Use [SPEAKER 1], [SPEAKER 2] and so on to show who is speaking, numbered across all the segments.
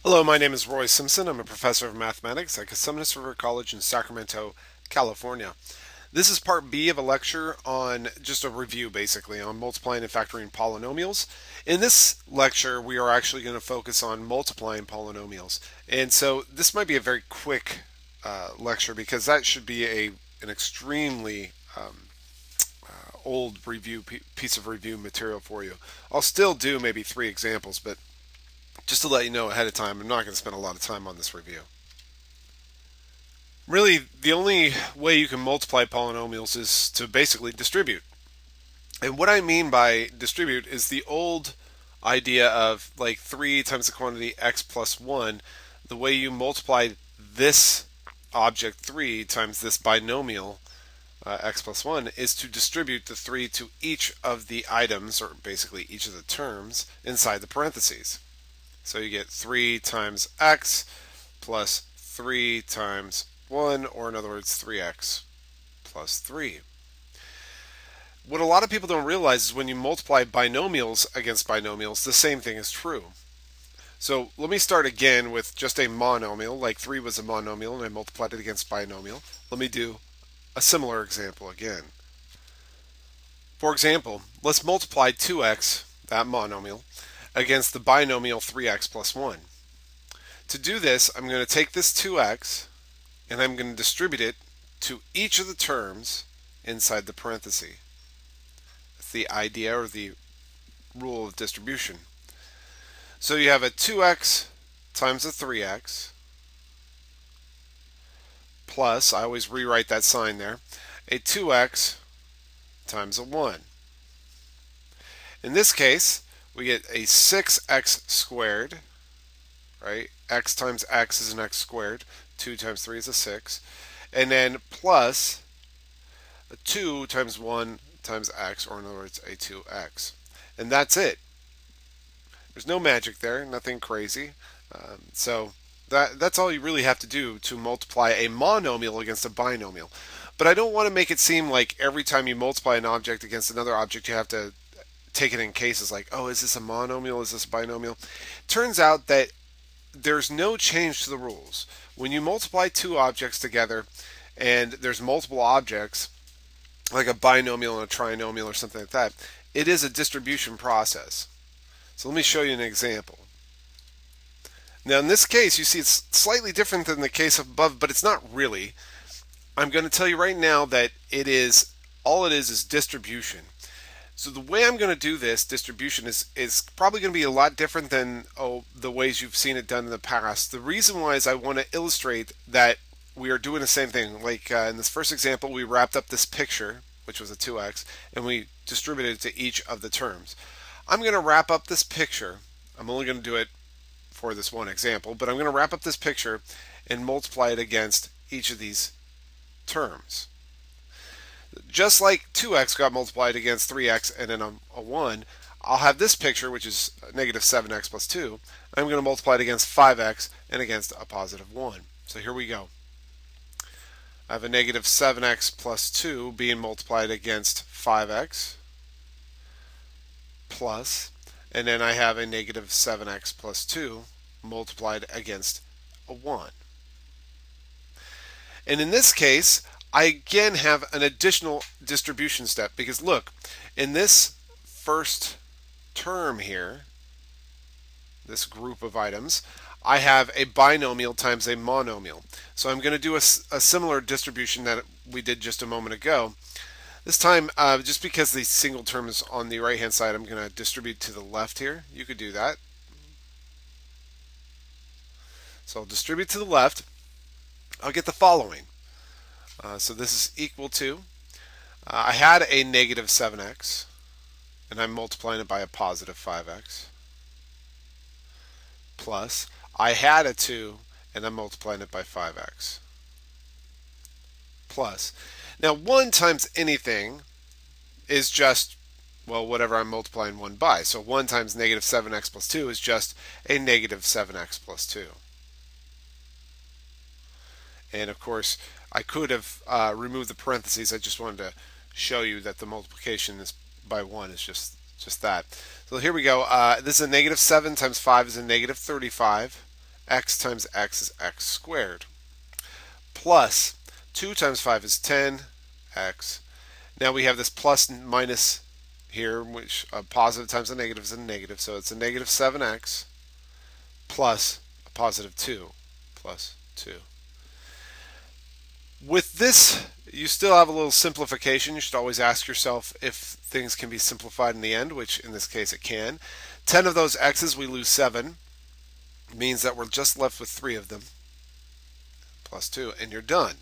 [SPEAKER 1] Hello, my name is Roy Simpson. I'm a professor of mathematics at Cosumnes River College in Sacramento, California. This is part B of a lecture on just a review basically on multiplying and factoring polynomials. In this lecture, we are actually going to focus on multiplying polynomials. And so this might be a very quick lecture because that should be an extremely old piece of review material for you. I'll still do maybe 3 examples, but just to let you know ahead of time, I'm not going to spend a lot of time on this review. Really, the only way you can multiply polynomials is to basically distribute. And what I mean by distribute is the old idea of like 3 times the quantity x plus 1. The way you multiply this object 3 times this binomial x plus 1 is to distribute the 3 to each of the items, or basically each of the terms, inside the parentheses. So you get 3 times x plus 3 times 1, or in other words, 3x plus 3. What a lot of people don't realize is when you multiply binomials against binomials, the same thing is true. So let me start again with just a monomial, like 3 was a monomial and I multiplied it against binomial. Let me do a similar example again. For example, let's multiply 2x, that monomial, against the binomial 3x plus 1. To do this, I'm going to take this 2x and I'm going to distribute it to each of the terms inside the parenthesis. That's the idea or the rule of distribution. So you have a 2x times a 3x plus, I always rewrite that sign there, a 2x times a 1. In this case, we get a 6x squared, right? X times x is an x squared. 2 times 3 is a 6. And then plus a 2 times 1 times x, or in other words, a 2x. And that's it. There's no magic there, nothing crazy. So that's all you really have to do to multiply a monomial against a binomial. But I don't want to make it seem like every time you multiply an object against another object, you have to take it in cases like, oh, is this a monomial? Is this a binomial? Turns out that there's no change to the rules. When you multiply 2 objects together and there's multiple objects, like a binomial and a trinomial or something like that, it is a distribution process. So let me show you an example. Now in this case, you see it's slightly different than the case above, but it's not really. I'm going to tell you right now that all it is distribution. So the way I'm going to do this distribution is probably going to be a lot different than the ways you've seen it done in the past. The reason why is I want to illustrate that we are doing the same thing. Like in this first example, we wrapped up this picture, which was a 2x, and we distributed it to each of the terms. I'm going to wrap up this picture. I'm only going to do it for this one example, but I'm going to wrap up this picture and multiply it against each of these terms. Just like 2x got multiplied against 3x and then a 1, I'll have this picture, which is negative 7x plus 2. I'm going to multiply it against 5x and against a positive 1. So here we go. I have a negative 7x plus 2 being multiplied against 5x plus, and then I have a negative 7x plus 2 multiplied against a 1. And in this case, I again have an additional distribution step because look, in this first term here, this group of items, I have a binomial times a monomial. So I'm going to do a similar distribution that we did just a moment ago. This time, just because the single term is on the right hand side, I'm going to distribute to the left here. You could do that. So I'll distribute to the left. I'll get the following. So this is equal to, I had a negative 7x, and I'm multiplying it by a positive 5x, plus I had a 2, and I'm multiplying it by 5x, plus. Now 1 times anything is just, well, whatever I'm multiplying 1 by. So 1 times negative 7x plus 2 is just a negative 7x plus 2. And of course, I could have removed the parentheses. I just wanted to show you that the multiplication is by 1 is just that. So here we go. This is a negative 7 times 5 is a negative 35. x times x is x squared, plus 2 times 5 is 10x. Now we have this plus and minus here, which a positive times a negative is a negative, so it's a negative 7x plus a positive 2 plus 2. With this, you still have a little simplification. You should always ask yourself if things can be simplified in the end, which in this case it can. 10 of those x's, we lose 7. Means that we're just left with 3 of them, plus 2, and you're done.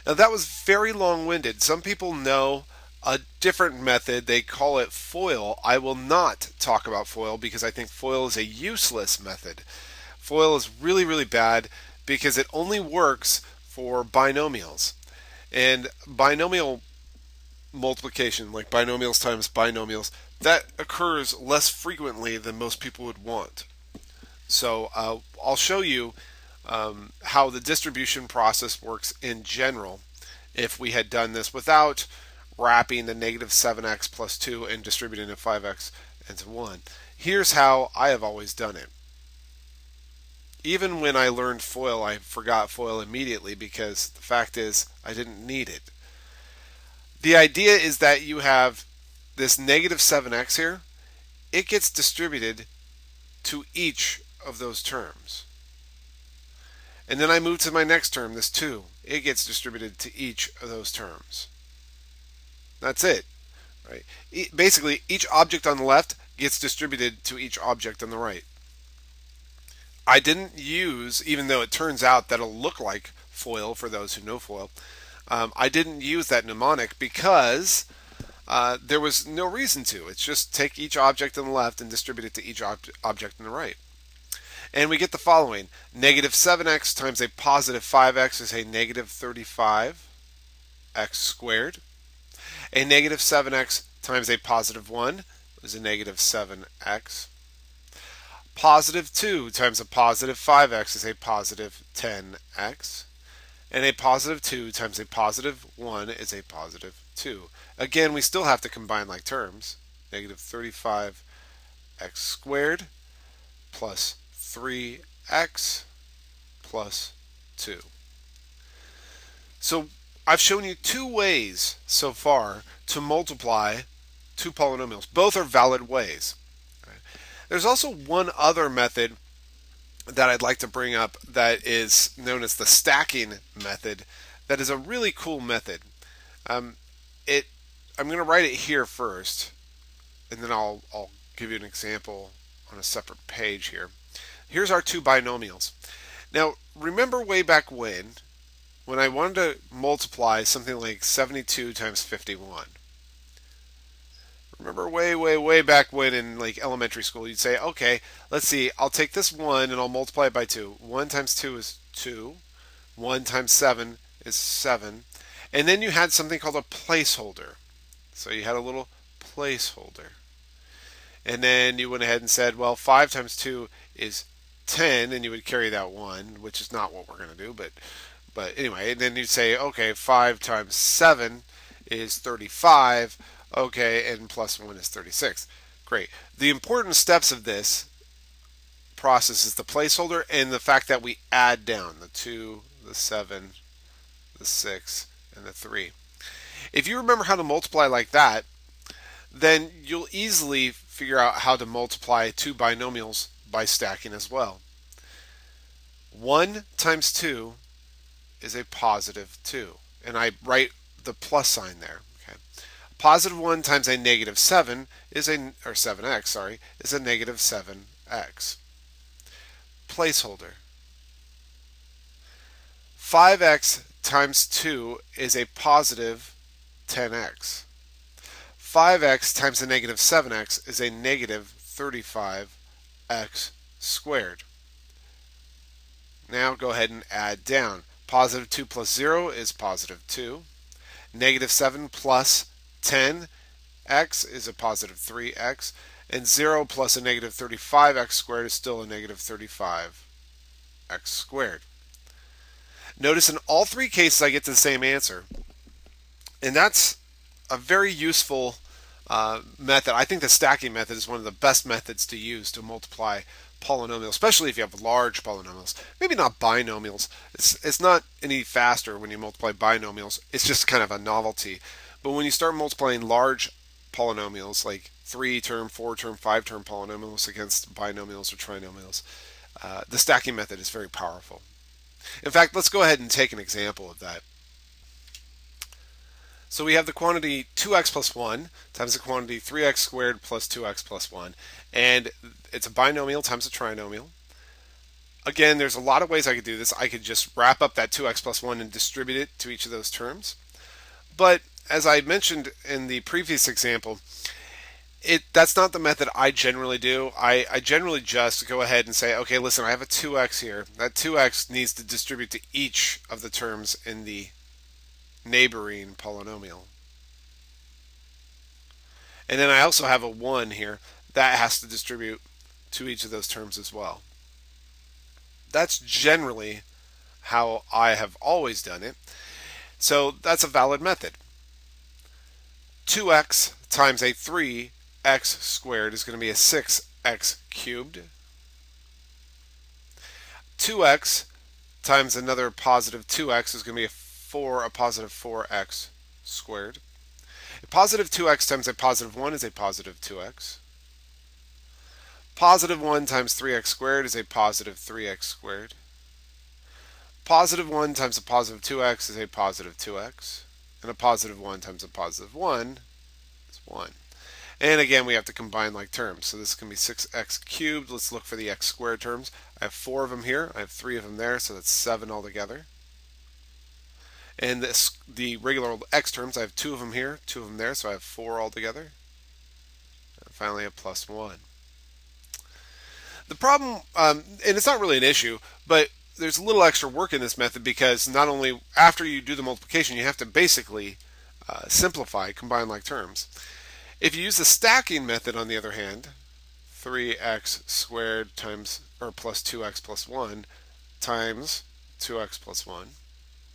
[SPEAKER 1] Now that was very long-winded. Some people know a different method. They call it FOIL. I will not talk about FOIL because I think FOIL is a useless method. FOIL is really, really bad because it only works for binomials. And binomial multiplication, like binomials times binomials, that occurs less frequently than most people would want. So I'll show you how the distribution process works in general if we had done this without wrapping the negative 7x plus 2 and distributing the 5x into 1. Here's how I have always done it. Even when I learned FOIL, I forgot FOIL immediately because the fact is I didn't need it. The idea is that you have this negative 7x here. It gets distributed to each of those terms. And then I move to my next term, this 2. It gets distributed to each of those terms. That's it. Right? Basically, each object on the left gets distributed to each object on the right. I didn't use, even though it turns out that it'll look like FOIL for those who know FOIL, I didn't use that mnemonic because there was no reason to. It's just take each object on the left and distribute it to each object on the right. And we get the following. Negative 7x times a positive 5x is a negative 35x squared. A negative 7x times a positive 1 is a negative 7x. Positive 2 times a positive 5x is a positive 10x. And a positive 2 times a positive 1 is a positive 2. Again, we still have to combine like terms. Negative 35x squared plus 3x plus 2. So I've shown you 2 ways so far to multiply 2 polynomials. Both are valid ways. There's also one other method that I'd like to bring up that is known as the stacking method. That is a really cool method. I'm going to write it here first, and then I'll give you an example on a separate page here. Here's our 2 binomials. Now, remember way back when I wanted to multiply something like 72 times 51. Remember way back when in like elementary school, you'd say, okay, let's see, I'll take this 1 and I'll multiply it by 2. 1 times 2 is 2. 1 times 7 is 7. And then you had something called a placeholder. So you had a little placeholder. And then you went ahead and said, well, 5 times 2 is 10, and you would carry that 1, which is not what we're going to do, but anyway, and then you'd say, okay, 5 times 7 is 35, okay, and plus 1 is 36. Great. The important steps of this process is the placeholder and the fact that we add down the 2, the 7, the 6, and the 3. If you remember how to multiply like that, then you'll easily figure out how to multiply 2 binomials by stacking as well. 1 times 2 is a positive 2, and I write the plus sign there. Okay. Positive 1 times a negative 7 is or 7x, sorry, is a negative 7x. Placeholder. 5x times 2 is a positive 10x. 5x times a negative 7x is a negative 35x squared. Now go ahead and add down. Positive 2 plus 0 is positive 2. Negative 7 plus 10x is a positive 3x. And 0 plus a negative 35x squared is still a negative 35x squared. Notice in all 3 cases I get to the same answer. And that's a very useful method. I think the stacking method is one of the best methods to use to multiply polynomial, especially if you have large polynomials. Maybe not binomials. It's not any faster when you multiply binomials. It's just kind of a novelty. But when you start multiplying large polynomials like 3-term, 4-term, 5-term polynomials against binomials or trinomials, the stacking method is very powerful. In fact, let's go ahead and take an example of that. So we have the quantity 2x plus 1 times the quantity 3x squared plus 2x plus 1. And it's a binomial times a trinomial. Again, there's a lot of ways I could do this. I could just wrap up that 2x plus 1 and distribute it to each of those terms. But as I mentioned in the previous example, that's not the method I generally do. I generally just go ahead and say, okay, listen, I have a 2x here. That 2x needs to distribute to each of the terms in the neighboring polynomial. And then I also have a 1 here. That has to distribute to each of those terms as well. That's generally how I have always done it. So that's a valid method. 2x times a 3x squared is going to be a 6x cubed. 2x times another positive 2x is going to be a positive 4x squared. A positive 2x times a positive 1 is a positive 2x. Positive 1 times 3x squared is a positive 3x squared. Positive 1 times a positive 2x is a positive 2x. And a positive 1 times a positive 1 is 1. And again, we have to combine like terms. So this can be 6x cubed. Let's look for the x squared terms. I have 4 of them here. I have 3 of them there, so that's 7 altogether. And the regular x terms, I have 2 of them here, 2 of them there, so I have 4 altogether. And finally, a plus 1. The problem, and it's not really an issue, but there's a little extra work in this method because not only after you do the multiplication, you have to basically simplify, combine like terms. If you use the stacking method, on the other hand, 3x squared times, or plus 2x plus 1 times 2x plus 1.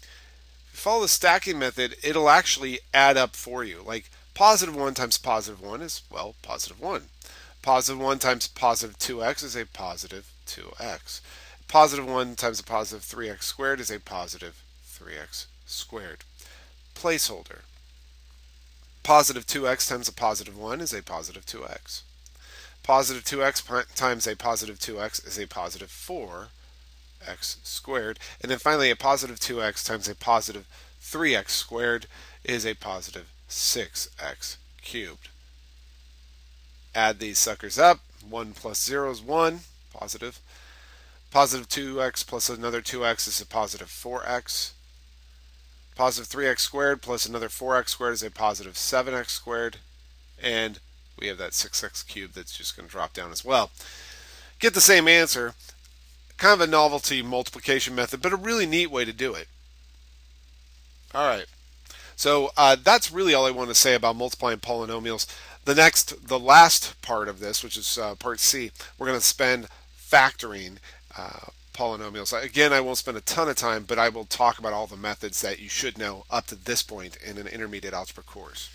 [SPEAKER 1] If you follow the stacking method, it'll actually add up for you. Like positive 1 times positive 1 is, well, positive 1. Positive 1 times positive 2x is a positive 2x. Positive 1 times a positive 3x squared is a positive 3x squared. Placeholder. Positive 2x times a positive 1 is a positive 2x. Positive 2x times a positive 2x is a positive 4x squared. And then finally, a positive 2x times a positive 3x squared is a positive 6x cubed. Add these suckers up. 1 plus 0 is 1, positive. Positive 2x plus another 2x is a positive 4x. Positive 3x squared plus another 4x squared is a positive 7x squared. And we have that 6x cubed that's just going to drop down as well. Get the same answer. Kind of a novelty multiplication method, but a really neat way to do it. All right. So that's really all I want to say about multiplying polynomials. The last part of this, which is part C, we're going to spend factoring polynomials. Again, I won't spend a ton of time, but I will talk about all the methods that you should know up to this point in an intermediate algebra course.